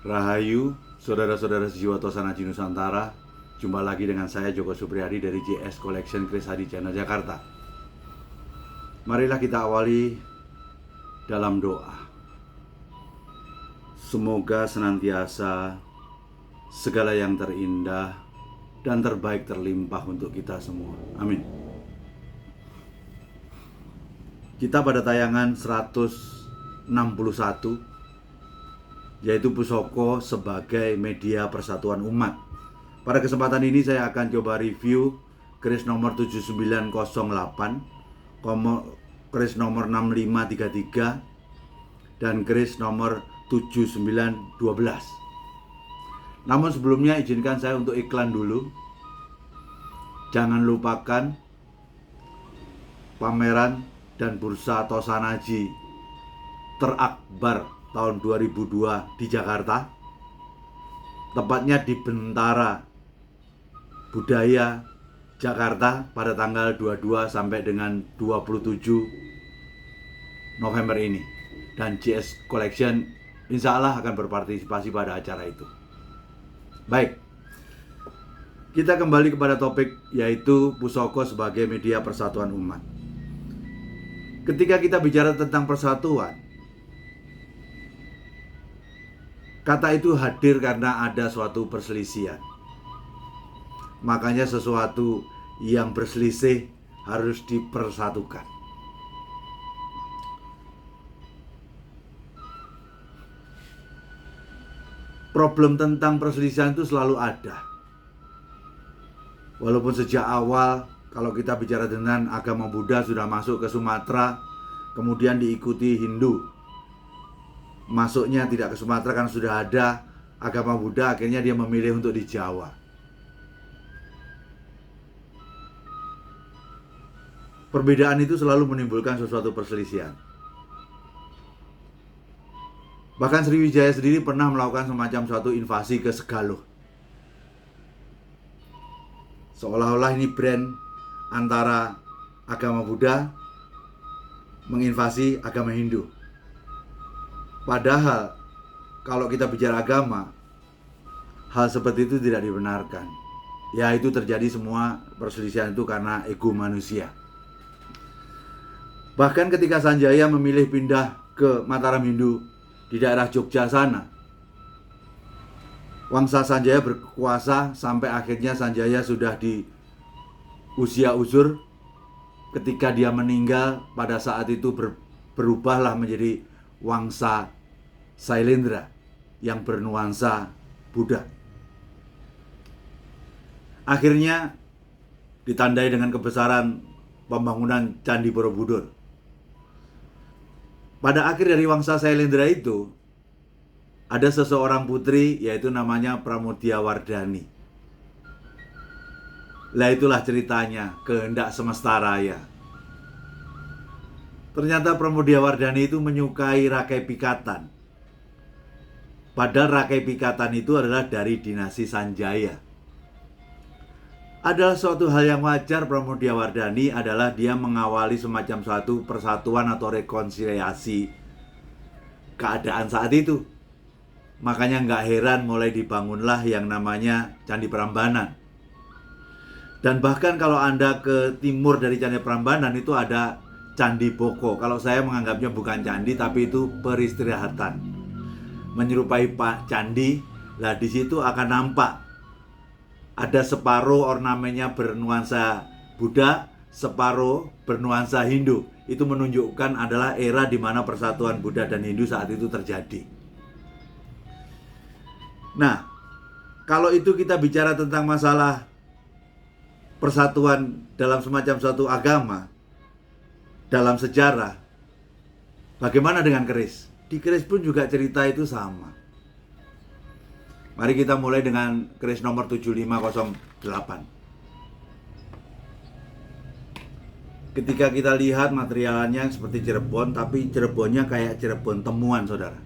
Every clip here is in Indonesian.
Rahayu, saudara-saudara sejiwa Tosana Nusantara. Jumpa lagi dengan saya Joko Supriyadi dari JS Collection Kris Hadi Jana Jakarta. Marilah kita awali dalam doa. Semoga senantiasa segala yang terindah dan terbaik terlimpah untuk kita semua. Amin. Kita pada tayangan 161, yaitu Pusoko sebagai media persatuan umat. Pada kesempatan ini saya akan coba review keris nomor 7908, keris nomor 6533, dan keris nomor 7912. Namun sebelumnya izinkan saya untuk iklan dulu. Jangan lupakan pameran dan bursa Tosanaji terakbar tahun 2002 di Jakarta, tepatnya di Bentara Budaya Jakarta pada tanggal 22 sampai dengan 27 November ini. Dan JS Collection insya Allah akan berpartisipasi pada acara itu. Baik, kita kembali kepada topik, yaitu Pusoko sebagai media persatuan umat. Ketika kita bicara tentang persatuan, kata itu hadir karena ada suatu perselisihan. Makanya sesuatu yang berselisih harus dipersatukan. Problem tentang perselisihan itu selalu ada. Walaupun sejak awal, kalau kita bicara dengan agama Buddha sudah masuk ke Sumatera, kemudian diikuti Hindu. Masuknya tidak ke Sumatera karena sudah ada agama Buddha, akhirnya dia memilih untuk di Jawa. Perbedaan itu selalu menimbulkan sesuatu perselisihan. Bahkan Sriwijaya sendiri pernah melakukan semacam suatu invasi ke Segaluh. Seolah-olah ini brand antara agama Buddha menginvasi agama Hindu. Padahal kalau kita bicara agama, hal seperti itu tidak dibenarkan. Ya, itu terjadi semua perselisihan itu karena ego manusia. Bahkan ketika Sanjaya memilih pindah ke Mataram Hindu di daerah Jogja sana, Wangsa Sanjaya berkuasa sampai akhirnya Sanjaya sudah di usia uzur. Ketika dia meninggal, pada saat itu berubahlah menjadi Wangsa Sailendra yang bernuansa Buddha. Akhirnya ditandai dengan kebesaran pembangunan Candi Borobudur. Pada akhir dari Wangsa Sailendra itu ada seseorang putri, yaitu namanya Pramudiawardhani. Lah itulah ceritanya, kehendak semesta raya. Ternyata Pramudiawardhani itu menyukai Rakai Pikatan. Padahal Rakai Pikatan itu adalah dari dinasti Sanjaya. Adalah suatu hal yang wajar. Pramudiawardhani adalah dia mengawali semacam suatu persatuan atau rekonsiliasi keadaan saat itu. Makanya nggak heran mulai dibangunlah yang namanya Candi Prambanan. Dan bahkan kalau Anda ke timur dari Candi Prambanan itu ada Candi Boko. Kalau saya menganggapnya bukan candi, tapi itu peristirahatan, menyerupai Pak Candi. Lah di situ akan nampak ada separuh ornamennya bernuansa Buddha, separuh bernuansa Hindu. Itu menunjukkan adalah era di mana persatuan Buddha dan Hindu saat itu terjadi. Nah, kalau itu kita bicara tentang masalah persatuan dalam semacam suatu agama, dalam sejarah, bagaimana dengan keris? Di keris pun juga cerita itu sama. Mari kita mulai dengan keris nomor 7508. Ketika kita lihat materialnya seperti Cirebon, tapi Cirebonnya kayak Cirebon temuan, saudara.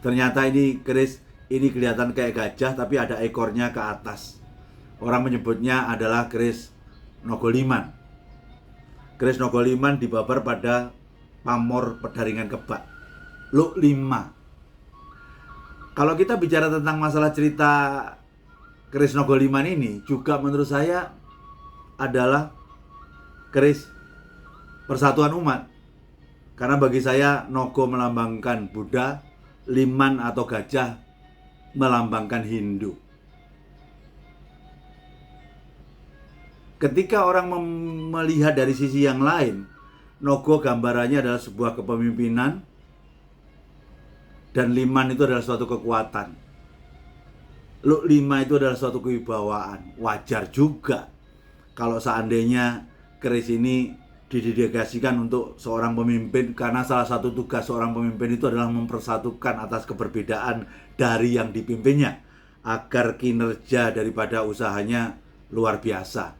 Ternyata ini keris ini kelihatan kayak gajah, tapi ada ekornya ke atas. Orang menyebutnya adalah keris Nogoliman. Keris Nogoliman dibabar pada pamor Pedaringan Kebak, Luk 5. Kalau kita bicara tentang masalah cerita keris Nogoliman ini, juga menurut saya adalah keris persatuan umat. Karena bagi saya Nogo melambangkan Buddha, Liman atau gajah melambangkan Hindu. Ketika orang melihat dari sisi yang lain, Nogo gambarannya adalah sebuah kepemimpinan, dan Liman itu adalah suatu kekuatan. Lima itu adalah suatu kewibawaan. Wajar juga kalau seandainya keris ini didedikasikan untuk seorang pemimpin, karena salah satu tugas seorang pemimpin itu adalah mempersatukan atas keberbedaan dari yang dipimpinnya agar kinerja daripada usahanya luar biasa.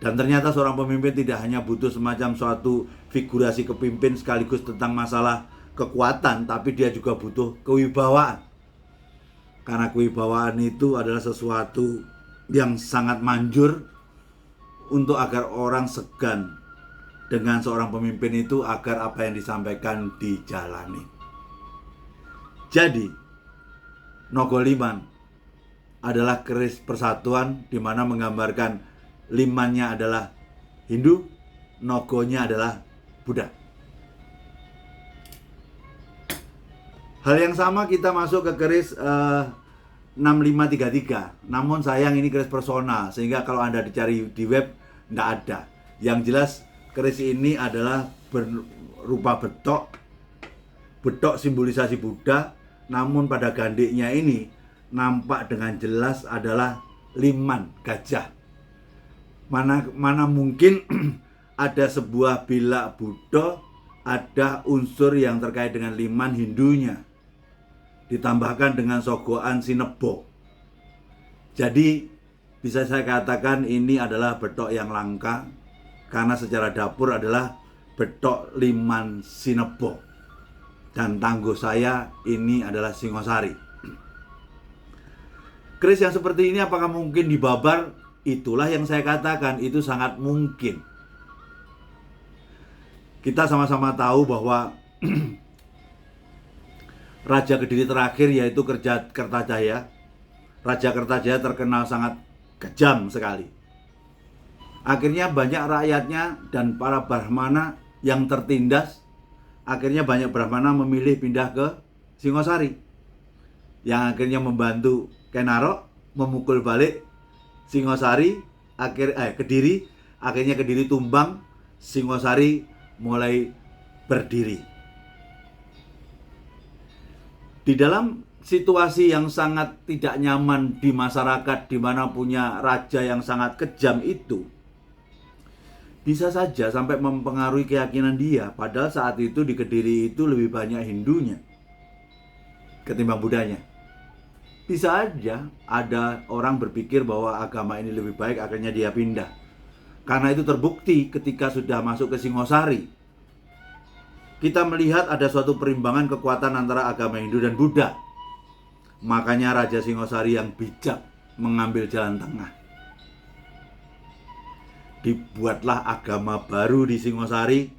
Dan ternyata seorang pemimpin tidak hanya butuh semacam suatu figurasi kepimpin sekaligus tentang masalah kekuatan, tapi dia juga butuh kewibawaan. Karena kewibawaan itu adalah sesuatu yang sangat manjur untuk agar orang segan dengan seorang pemimpin itu, agar apa yang disampaikan dijalani. Jadi, Nogoliman adalah keris persatuan di mana menggambarkan limannya adalah Hindu, Nogonya adalah Buddha. Hal yang sama kita masuk ke keris 6533. Namun sayang ini keris personal, sehingga kalau Anda dicari di web nggak ada. Yang jelas keris ini adalah berupa betok. Betok simbolisasi Buddha, namun pada gandiknya ini nampak dengan jelas adalah liman, gajah. Mana mungkin ada sebuah bila Buddha, ada unsur yang terkait dengan liman Hindunya, ditambahkan dengan sogoan Sinebo. Jadi bisa saya katakan ini adalah betok yang langka, karena secara dapur adalah betok liman Sinebo. Dan tangguh saya ini adalah Singosari. Keris yang seperti ini apakah mungkin dibabar? Itulah yang saya katakan, itu sangat mungkin. Kita sama-sama tahu bahwa Raja Kediri terakhir yaitu Kertajaya. Raja Kertajaya terkenal sangat kejam sekali. Akhirnya banyak rakyatnya dan para Brahmana yang tertindas. Akhirnya banyak Brahmana memilih pindah ke Singosari, yang akhirnya membantu Kenaro memukul balik Singosari. Kediri, akhirnya Kediri tumbang, Singosari mulai berdiri. Di dalam situasi yang sangat tidak nyaman di masyarakat, di mana punya raja yang sangat kejam itu, bisa saja sampai mempengaruhi keyakinan dia. Padahal saat itu di Kediri itu lebih banyak Hindunya ketimbang Buddhanya. Bisa aja ada orang berpikir bahwa agama ini lebih baik, akhirnya dia pindah. Karena itu terbukti ketika sudah masuk ke Singosari, kita melihat ada suatu perimbangan kekuatan antara agama Hindu dan Buddha. Makanya Raja Singosari yang bijak mengambil jalan tengah. Dibuatlah agama baru di Singosari,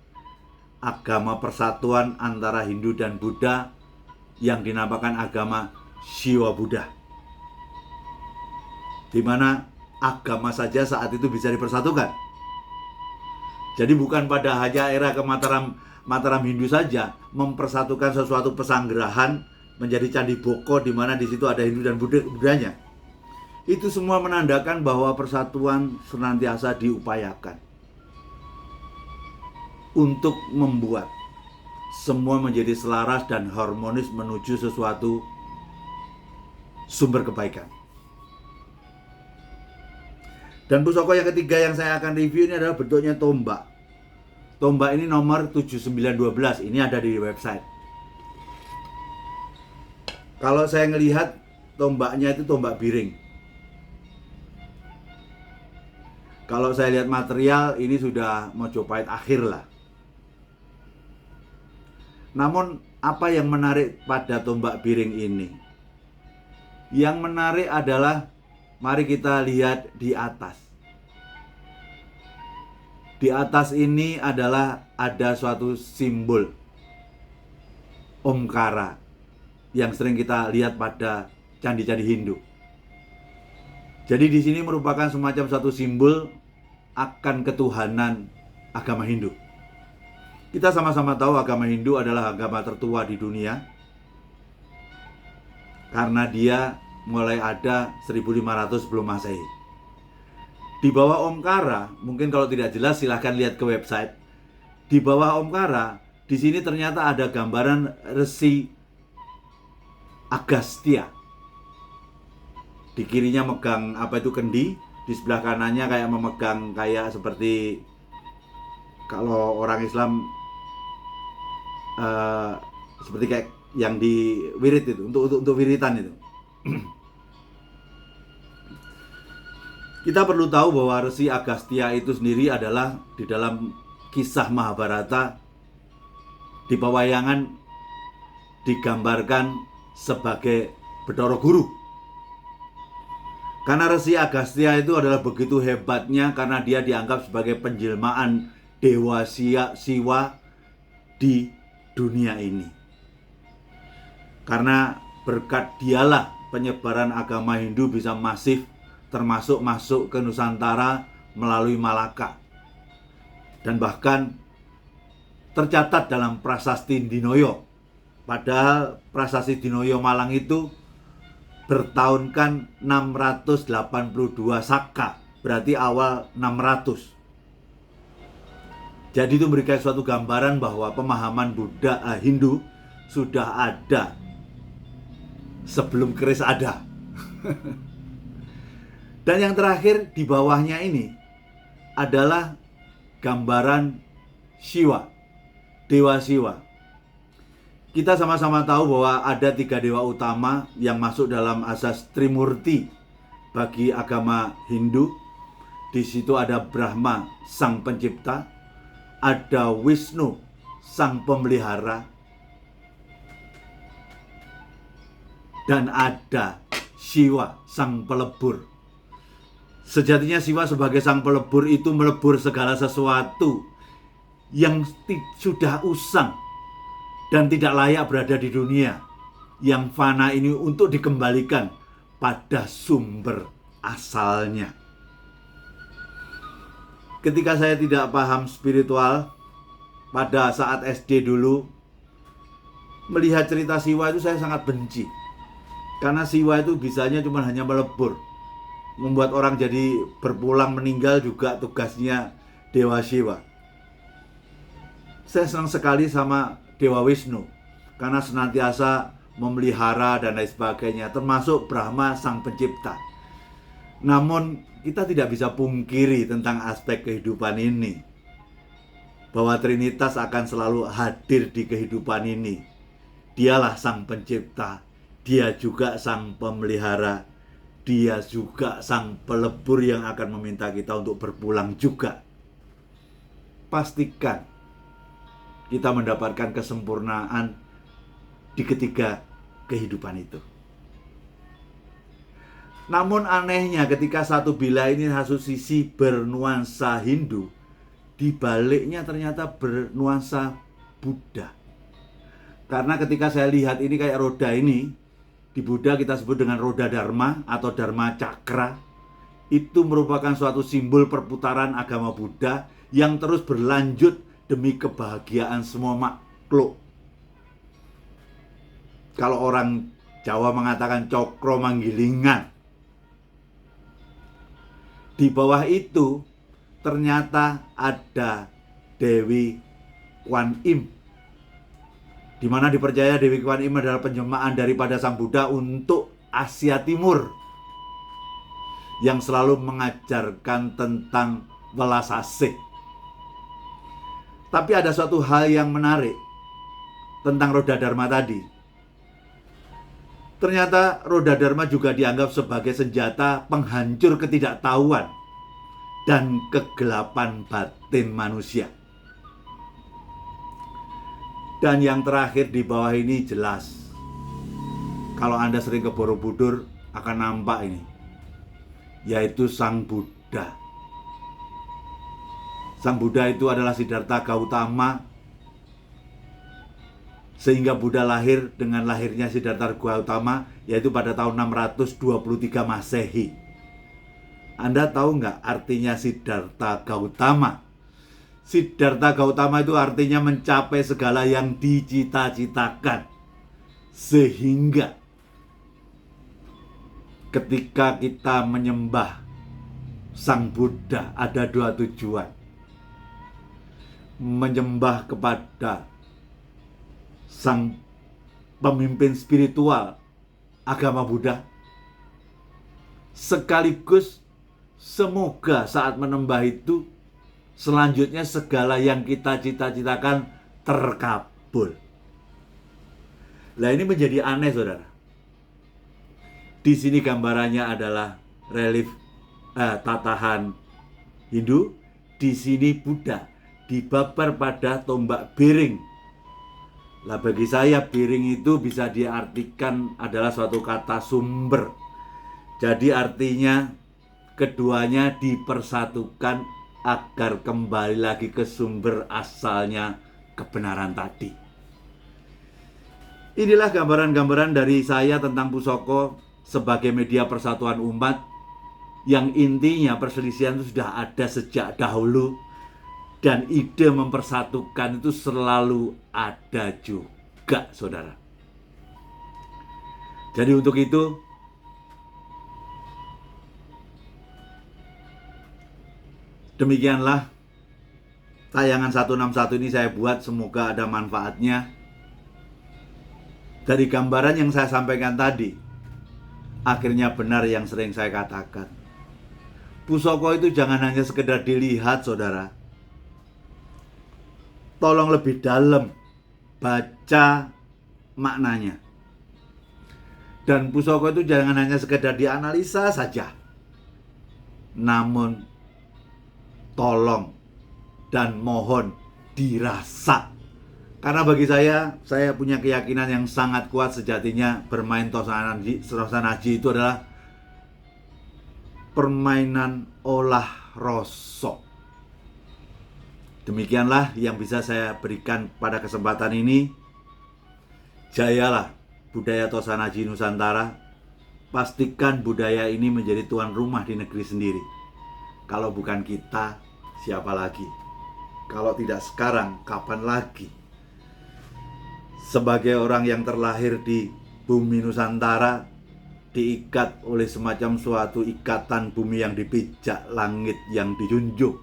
agama persatuan antara Hindu dan Buddha yang dinamakan agama Shiva Buddha. Di mana agama saja saat itu bisa dipersatukan. Jadi bukan pada hanya era ke Mataram Hindu saja mempersatukan sesuatu pesanggerahan menjadi Candi Boko, di mana di situ ada Hindu dan Buddhanya. Itu semua menandakan bahwa persatuan senantiasa diupayakan untuk membuat semua menjadi selaras dan harmonis menuju sesuatu sumber kebaikan. Dan pusaka yang ketiga yang saya akan review ini adalah bentuknya tombak. Tombak ini nomor 7912. Ini ada di website. Kalau saya ngelihat tombaknya itu tombak biring. Kalau saya lihat material, ini sudah Mojopahit akhir lah. Namun apa yang menarik pada tombak biring ini? Yang menarik adalah, mari kita lihat di atas. Di atas ini adalah ada suatu simbol Omkara. yang sering kita lihat pada candi-candi Hindu. Jadi di sini merupakan semacam satu simbol akan ketuhanan agama Hindu. Kita sama-sama tahu agama Hindu adalah agama tertua di dunia, karena dia mulai ada 1500 sebelum Masehi. Di bawah Omkara, mungkin kalau tidak jelas silahkan lihat ke website. Di bawah Omkara, di sini ternyata ada gambaran Resi Agastya. Di kirinya megang kendi, di sebelah kanannya kayak memegang kayak seperti kalau orang Islam seperti kayak yang di wirid itu, untuk wiritan itu. Kita perlu tahu bahwa Resi Agastya itu sendiri adalah di dalam kisah Mahabharata, di pewayangan digambarkan sebagai Bathara Guru. Karena Resi Agastya itu adalah begitu hebatnya karena dia dianggap sebagai penjelmaan Dewa Siwa di dunia ini. Karena berkat dialah penyebaran agama Hindu bisa masif, termasuk masuk ke Nusantara melalui Malaka. Dan bahkan tercatat dalam Prasasti Dinoyo. Padahal Prasasti Dinoyo Malang itu bertahunkan 682 Saka, berarti awal 600. Jadi itu memberikan suatu gambaran bahwa pemahaman Hindu sudah ada sebelum keris ada. Dan yang terakhir di bawahnya ini adalah gambaran Siwa, Dewa Siwa. Kita sama-sama tahu bahwa ada 3 dewa utama yang masuk dalam asas Trimurti bagi agama Hindu. Di situ ada Brahma, sang pencipta, ada Wisnu, sang pemelihara, dan ada Siwa, sang pelebur. Sejatinya Siwa sebagai sang pelebur itu melebur segala sesuatu yang sudah usang dan tidak layak berada di dunia yang fana ini untuk dikembalikan pada sumber asalnya. Ketika saya tidak paham spiritual pada saat SD dulu, melihat cerita Siwa itu saya sangat benci. Karena Siwa itu bisanya cuma hanya melebur, membuat orang jadi berpulang meninggal juga tugasnya Dewa Siwa. Saya senang sekali sama Dewa Wisnu karena senantiasa memelihara dan lain sebagainya, termasuk Brahma sang pencipta. Namun kita tidak bisa pungkiri tentang aspek kehidupan ini, bahwa Trinitas akan selalu hadir di kehidupan ini. Dialah sang pencipta, dia juga sang pemelihara, dia juga sang pelebur yang akan meminta kita untuk berpulang juga. Pastikan kita mendapatkan kesempurnaan di ketiga kehidupan itu. Namun anehnya ketika satu bila ini satu sisi bernuansa Hindu, di baliknya ternyata bernuansa Buddha. Karena ketika saya lihat ini kayak roda ini, di Buddha kita sebut dengan roda Dharma atau Dharma Cakra. Itu merupakan suatu simbol perputaran agama Buddha yang terus berlanjut demi kebahagiaan semua makhluk. Kalau orang Jawa mengatakan cokro manggilingan. Di bawah itu ternyata ada Dewi Kwan Im, di mana dipercaya Dewi Kwan Im adalah penjelmaan daripada Sang Buddha untuk Asia Timur, yang selalu mengajarkan tentang welas asih. Tapi ada suatu hal yang menarik tentang roda Dharma tadi. Ternyata roda Dharma juga dianggap sebagai senjata penghancur ketidaktahuan dan kegelapan batin manusia. Dan yang terakhir di bawah ini jelas. Kalau Anda sering ke Borobudur akan nampak ini, yaitu Sang Buddha. Sang Buddha itu adalah Siddhartha Gautama, Sehingga Buddha lahir dengan lahirnya Siddhartha Gautama, yaitu pada tahun 623 Masehi. Anda tahu nggak artinya Siddhartha Gautama? Siddhartha Gautama itu artinya mencapai segala yang dicita-citakan. Sehingga ketika kita menyembah Sang Buddha ada dua tujuan. Menyembah kepada sang pemimpin spiritual agama Buddha, sekaligus semoga saat menembah itu selanjutnya segala yang kita cita-citakan terkabul. Nah, ini menjadi aneh, saudara. Di sini gambarannya adalah relief tatahan Hindu, di sini Buddha dibabar pada tombak piring. Lah, bagi saya piring itu bisa diartikan adalah suatu kata sumber. Jadi artinya keduanya dipersatukan agar kembali lagi ke sumber asalnya kebenaran tadi. Inilah gambaran-gambaran dari saya tentang Pusoko sebagai media persatuan umat, yang intinya perselisihan itu sudah ada sejak dahulu. Dan ide mempersatukan itu selalu ada juga, saudara. Jadi untuk itu, demikianlah tayangan 161 ini saya buat, semoga ada manfaatnya. Dari gambaran yang saya sampaikan tadi, akhirnya benar yang sering saya katakan. Pusoko itu jangan hanya sekedar dilihat, saudara. Tolong lebih dalam baca maknanya. Dan Pusoko itu jangan hanya sekedar dianalisa saja, namun tolong dan mohon dirasa. Karena bagi saya punya keyakinan yang sangat kuat, sejatinya bermain Tosanaji itu adalah permainan olah rosok. Demikianlah yang bisa saya berikan pada kesempatan ini. Jayalah budaya Tosanaji Nusantara. Pastikan budaya ini menjadi tuan rumah di negeri sendiri. Kalau bukan kita, siapa lagi? Kalau tidak sekarang, kapan lagi? Sebagai orang yang terlahir di bumi Nusantara, diikat oleh semacam suatu ikatan bumi yang dipijak, langit yang dijunjung,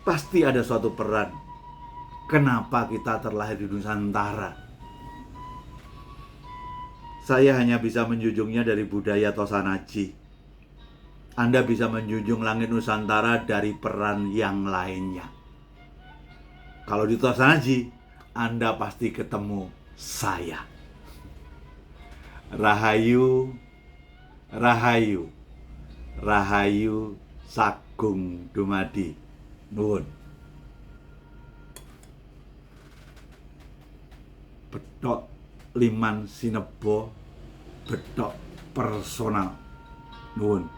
pasti ada suatu peran. Kenapa kita terlahir di Nusantara? Saya hanya bisa menjunjungnya dari budaya Tosanaji. Anda bisa menjunjung langit Nusantara dari peran yang lainnya. Kalau di Tosanaji, Anda pasti ketemu saya. Rahayu, Rahayu, Rahayu Sagung Dumadi. Nuwun. Bedhok Liman Sinebo, bedhok personal. Nuwun.